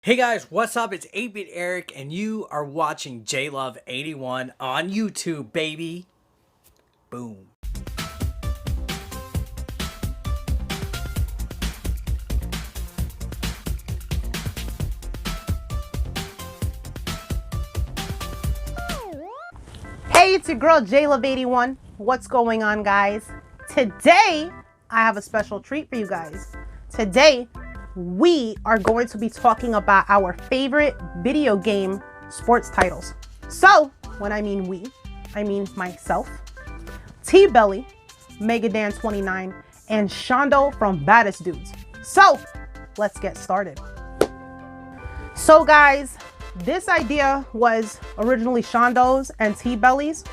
Hey guys, what's up? It's 8-Bit Eric, and you are watching JLuv81 on YouTube, baby. Boom. Hey, it's your girl JLuv81. What's going on, guys? Today, I have a special treat for you guys. Today, we are going to be talking about our favorite video game sports titles. So, when I mean we, I mean myself, TBelly, MEGADAN29, and Shondo from Baddest Dudes. So, let's get started. So guys, this idea was originally Shondo's and TBelly's,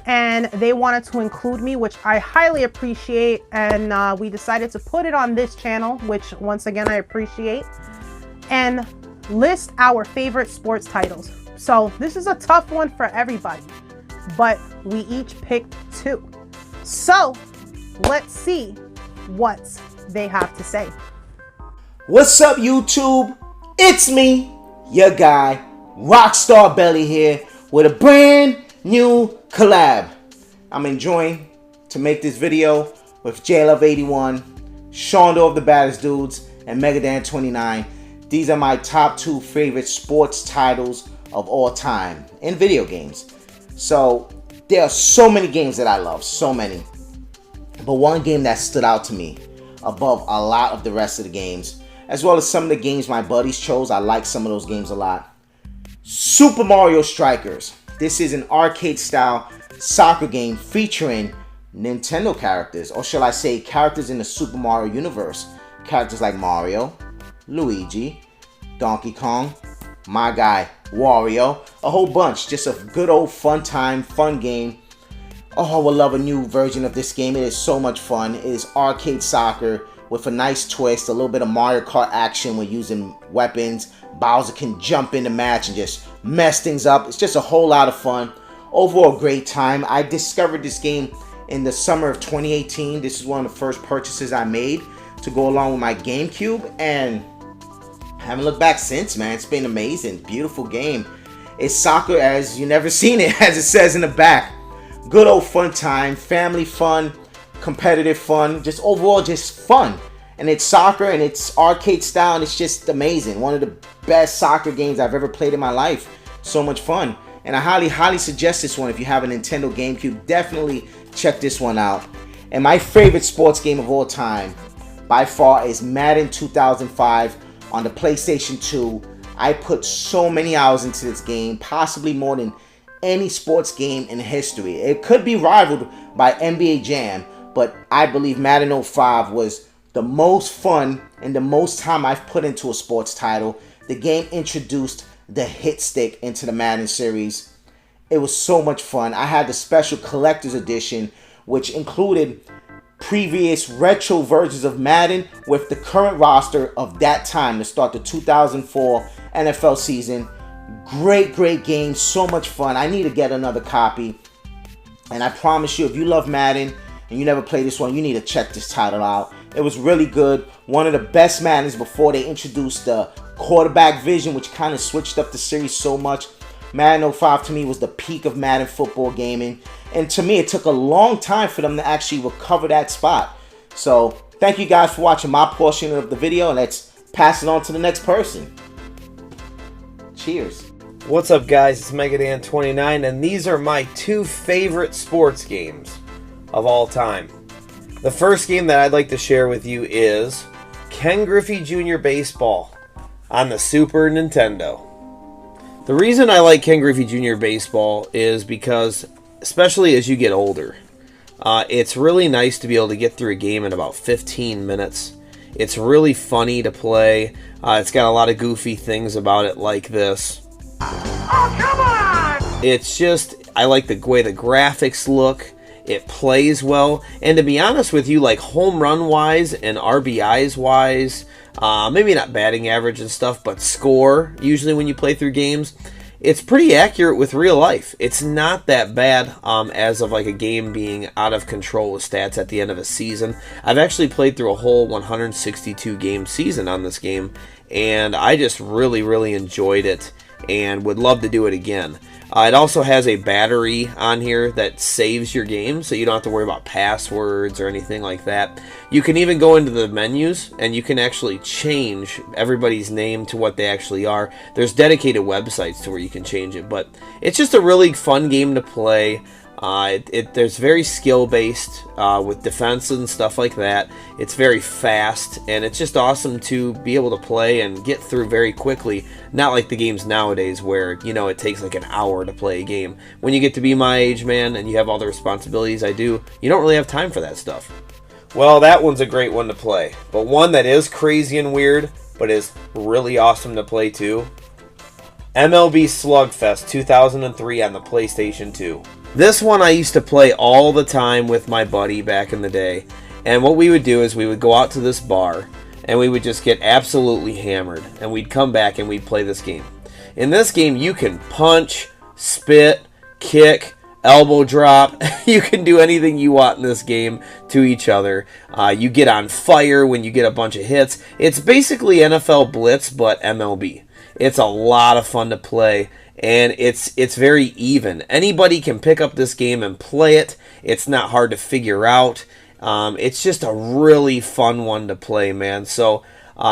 and they wanted to include me, which I highly appreciate, and we decided to put it on this channel, which once again I appreciate, and list our favorite sports titles. So this is a tough one for everybody, but we each picked two. So let's see what they have to say. What's up, YouTube? It's me, your guy, Rockstar Belly here, with a brand new collab. I'm enjoying to make this video with JLuv81, Shondo of the Baddest Dudes, and MEGADAN29. These are my top two favorite sports titles of all time in video games. So there are so many games that I love, so many. But one game that stood out to me above a lot of the rest of the games, as well as some of the games my buddies chose, I like some of those games a lot. Super Mario Strikers. This is an arcade-style soccer game featuring Nintendo characters, or shall I say characters in the Super Mario universe. Characters like Mario, Luigi, Donkey Kong, my guy Wario, a whole bunch. Just a good old fun time, fun game. Oh, I would love a new version of this game. It is so much fun. It is arcade soccer with a nice twist, a little bit of Mario Kart action with using weapons. Bowser can jump in the match and just mess things up. It's just a whole lot of fun. Overall, great time. I discovered this game in the summer of 2018. This is one of the first purchases I made to go along with my GameCube, and I haven't looked back since, man. It's been amazing. Beautiful game. It's soccer as you never seen it, as it says in the back. Good old fun time, family fun, competitive fun, just overall just fun. And it's soccer and it's arcade style, and it's just amazing. One of the best soccer games I've ever played in my life. So much fun. And I highly suggest this one if you have a Nintendo GameCube. Definitely check this one out. And my favorite sports game of all time by far is Madden 2005 on the PlayStation 2. I put so many hours into this game, possibly more than any sports game in history. It could be rivaled by NBA Jam, but I believe Madden 05 was the most fun and the most time I've put into a sports title. The game introduced the hit stick into the Madden series. It was so much fun. I had the special collector's edition, which included previous retro versions of Madden with the current roster of that time to start the 2004 NFL season. Great game, so much fun. I need to get another copy. And I promise you, if you love Madden and you never played this one, you need to check this title out. It was really good. One of the best Maddens before they introduced the quarterback vision, which kind of switched up the series so much. Madden 05 to me was the peak of Madden football gaming. And to me, it took a long time for them to actually recover that spot. So thank you guys for watching my portion of the video. And let's pass it on to the next person. Cheers. What's up, guys? It's MEGADAN29, and these are my two favorite sports games of all time. The first game that I'd like to share with you is Ken Griffey Jr. Baseball on the Super Nintendo. The reason I like Ken Griffey Jr. Baseball is because, especially as you get older, it's really nice to be able to get through a game in about 15 minutes. It's really funny to play. It's got a lot of goofy things about it like this. Oh, come on! It's just, I like the way the graphics look. It plays well. And to be honest with you, like home run wise and RBIs wise, maybe not batting average and stuff, but score, usually when you play through games, it's pretty accurate with real life. It's not that bad as of like a game being out of control with stats at the end of a season. I've actually played through a whole 162 game season on this game, and I just really, really enjoyed it and would love to do it again. It also has a battery on here that saves your game, so you don't have to worry about passwords or anything like that. You can even go into the menus, and you can actually change everybody's name to what they actually are. There's dedicated websites to where you can change it, but it's just a really fun game to play. There's very skill-based with defense and stuff like that. It's very fast, and it's just awesome to be able to play and get through very quickly. Not like the games nowadays where, you know, it takes like an hour to play a game. When you get to be my age, man, and you have all the responsibilities I do, you don't really have time for that stuff. Well, that one's a great one to play. But one that is crazy and weird, but is really awesome to play too, MLB Slugfest 2003 on the PlayStation 2. This one I used to play all the time with my buddy back in the day. And what we would do is we would go out to this bar and we would just get absolutely hammered. And we'd come back and we'd play this game. In this game, you can punch, spit, kick, elbow drop. You can do anything you want in this game to each other. You get on fire when you get a bunch of hits. It's basically NFL Blitz, but MLB. It's a lot of fun to play. And it's very even. Anybody can pick up this game and play it. It's not hard to figure out. It's just a really fun one to play, man. So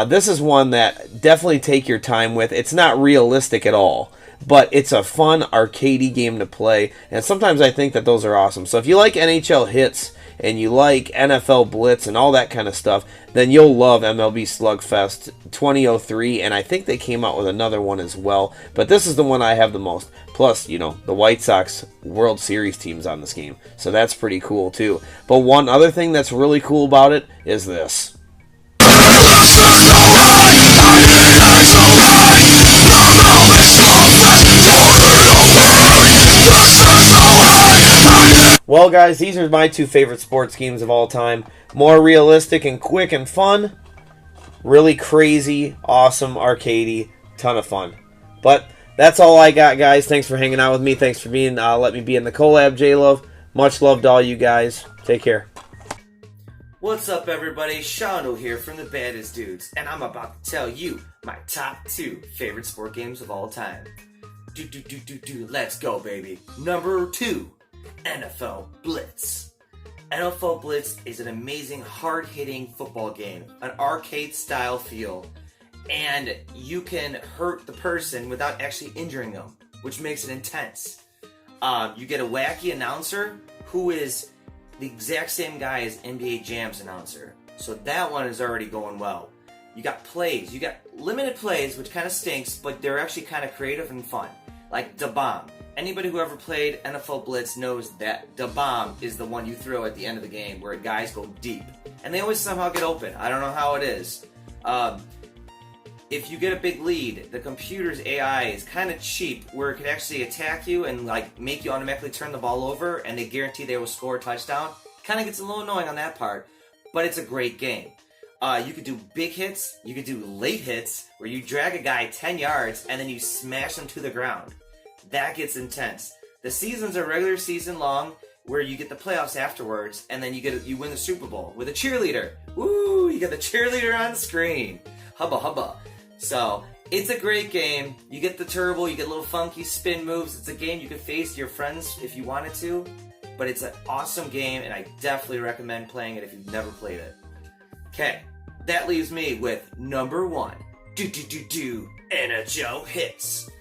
this is one that definitely take your time with. It's not realistic at all, but it's a fun arcadey game to play. And sometimes I think that those are awesome. So if you like NHL hits and you like NFL Blitz and all that kind of stuff, then you'll love MLB Slugfest 2003, and I think they came out with another one as well, but this is the one I have the most. Plus, you know, the White Sox World Series team's on this game, so that's pretty cool too. But one other thing that's really cool about it is this. Well, guys, these are my two favorite sports games of all time. More realistic and quick and fun. Really crazy, awesome, arcadey, ton of fun. But that's all I got, guys. Thanks for hanging out with me. Thanks for being, let me be in the collab, JLuv. Much love to all you guys. Take care. What's up, everybody? Shondo here from the Baddest Dudes, and I'm about to tell you my top 2 favorite sport games of all time. Let's go, baby. Number 2. NFL Blitz. NFL Blitz is an amazing, hard-hitting football game, an arcade-style feel, and you can hurt the person without actually injuring them, which makes it intense. You get a wacky announcer who is the exact same guy as NBA Jam's announcer, so that one is already going well. You got plays, you got limited plays, which kind of stinks, but they're actually kind of creative and fun, like the bomb. Anybody who ever played NFL Blitz knows that the bomb is the one you throw at the end of the game where guys go deep. And they always somehow get open. I don't know how it is. If you get a big lead, the computer's AI is kind of cheap where it could actually attack you and like make you automatically turn the ball over and they guarantee they will score a touchdown. Kind of gets a little annoying on that part, but it's a great game. You could do big hits, you could do late hits where you drag a guy 10 yards and then you smash them to the ground. That gets intense. The seasons are regular season long, where you get the playoffs afterwards, and then you win the Super Bowl with a cheerleader. Woo! You get the cheerleader on screen. Hubba hubba. So it's a great game. You get the turbo, you get little funky spin moves. It's a game you can face your friends if you wanted to, but it's an awesome game, and I definitely recommend playing it if you've never played it. Okay, that leaves me with number 1. NHL Hits.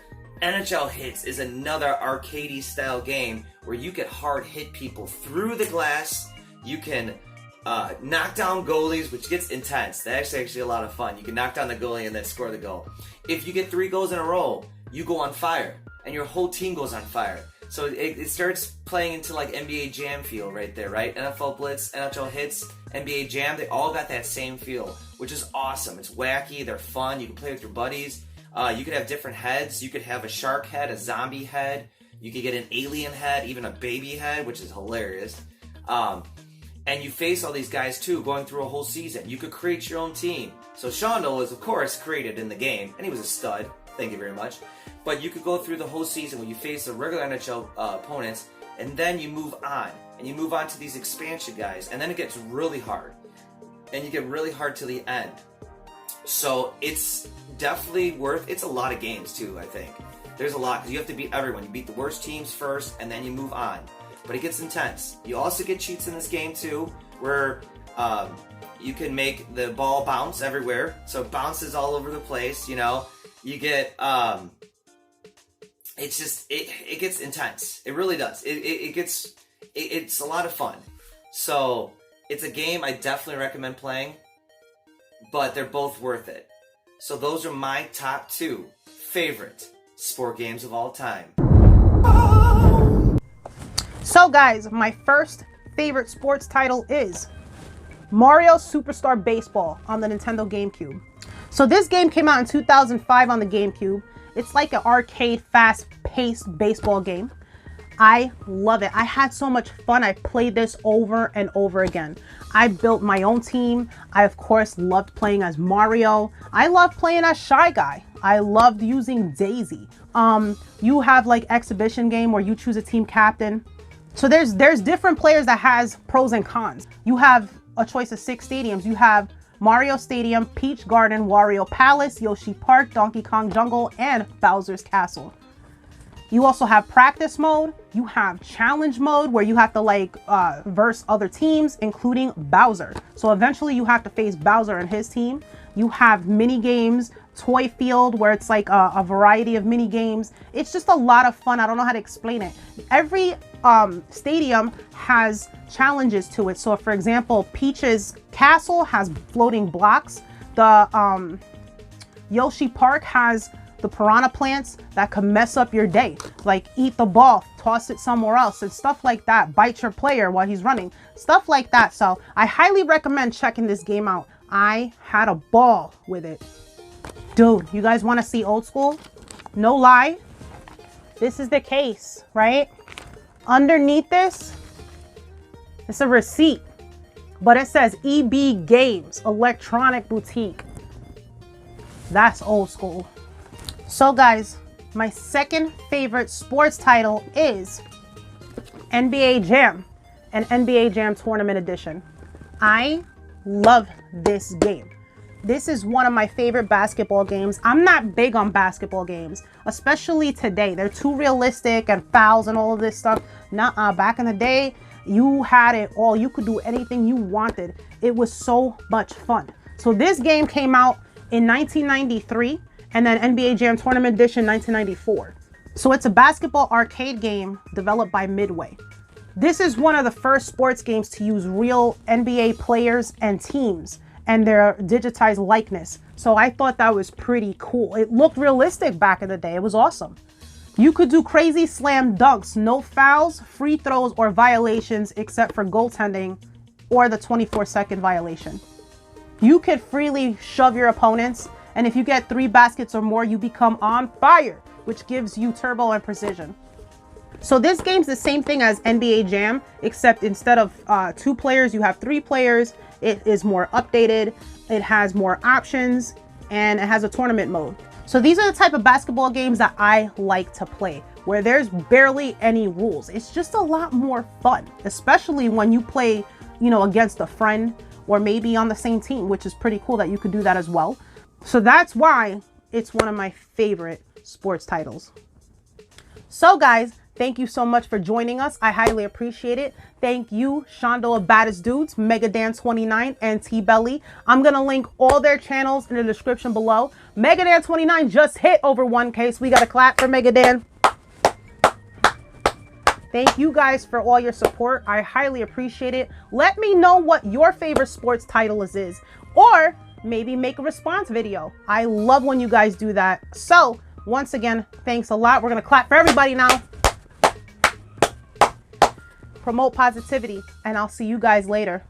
NHL Hits is another arcadey style game where you can hard hit people through the glass. You can knock down goalies, which gets intense. That's actually a lot of fun. You can knock down the goalie and then score the goal. If you get 3 goals in a row, you go on fire, and your whole team goes on fire. So it starts playing into like NBA Jam feel right there, right? NFL Blitz, NHL Hits, NBA Jam, they all got that same feel, which is awesome. It's wacky, they're fun, you can play with your buddies. You could have different heads. You could have a shark head, a zombie head. You could get an alien head, even a baby head, which is hilarious. And you face all these guys too, going through a whole season. You could create your own team. So Shondo was, of course, created in the game, and he was a stud. Thank you very much. But you could go through the whole season where you face the regular NHL opponents, and then you move on. And you move on to these expansion guys, and then it gets really hard. And you get really hard to the end. So it's definitely worth, it's a lot of games too, I think. There's a lot, because you have to beat everyone. You beat the worst teams first, and then you move on. But it gets intense. You also get cheats in this game too, where you can make the ball bounce everywhere, so it bounces all over the place. You know, you get it's just it gets intense. It really does. It's a lot of fun. So it's a game I definitely recommend playing, but they're both worth it. So those are my top 2 favorite sport games of all time. So guys, my first favorite sports title is Mario Superstar Baseball on the Nintendo GameCube. So this game came out in 2005 on the GameCube. It's like an arcade, fast-paced baseball game. I love it. I had so much fun. I played this over and over again. I built my own team. I, of course, loved playing as Mario. I loved playing as Shy Guy. I loved using Daisy. You have like exhibition game where you choose a team captain. So there's different players that has pros and cons. You have a choice of 6 stadiums. You have Mario Stadium, Peach Garden, Wario Palace, Yoshi Park, Donkey Kong Jungle, and Bowser's Castle. You also have practice mode. You have challenge mode where you have to like verse other teams, including Bowser. So eventually you have to face Bowser and his team. You have mini games, toy field where it's like a variety of mini games. It's just a lot of fun. I don't know how to explain it. Every stadium has challenges to it. So for example, Peach's Castle has floating blocks. The Yoshi Park has the piranha plants that can mess up your day, like eat the ball, toss it somewhere else, and stuff like that. Bite your player while he's running, stuff like that. So I highly recommend checking this game out. I had a ball with it. Dude, you guys want to see old school? No lie, this is the case, right? Underneath this, it's a receipt, but it says EB Games, Electronic Boutique. That's old school. So guys, my second favorite sports title is NBA Jam and NBA Jam Tournament Edition. I love this game. This is one of my favorite basketball games. I'm not big on basketball games, especially today. They're too realistic and fouls and all of this stuff. Nuh-uh. Back in the day, you had it all. You could do anything you wanted. It was so much fun. So this game came out in 1993 and then NBA Jam Tournament Edition 1994. So it's a basketball arcade game developed by Midway. This is one of the first sports games to use real NBA players and teams and their digitized likeness. So I thought that was pretty cool. It looked realistic back in the day. It was awesome. You could do crazy slam dunks, no fouls, free throws, or violations except for goaltending or the 24-second violation. You could freely shove your opponents, and if you get 3 baskets or more, you become on fire, which gives you turbo and precision. So this game's the same thing as NBA Jam, except instead of 2 players, you have 3 players. It is more updated, it has more options, and it has a tournament mode. So these are the type of basketball games that I like to play, where there's barely any rules. It's just a lot more fun, especially when you play, you know, against a friend or maybe on the same team, which is pretty cool that you could do that as well. So that's why it's one of my favorite sports titles. So guys, thank you so much for joining us. I highly appreciate it. Thank you, Shondo of Baddest Dudes, MEGADAN29, and TBelly. I'm going to link all their channels in the description below. MEGADAN29 just hit over 1K, so we got to clap for Megadan. Thank you guys for all your support. I highly appreciate it. Let me know what your favorite sports title is, or maybe make a response video. I love when you guys do that. So once again, thanks a lot. We're going to clap for everybody now. Promote positivity, and I'll see you guys later.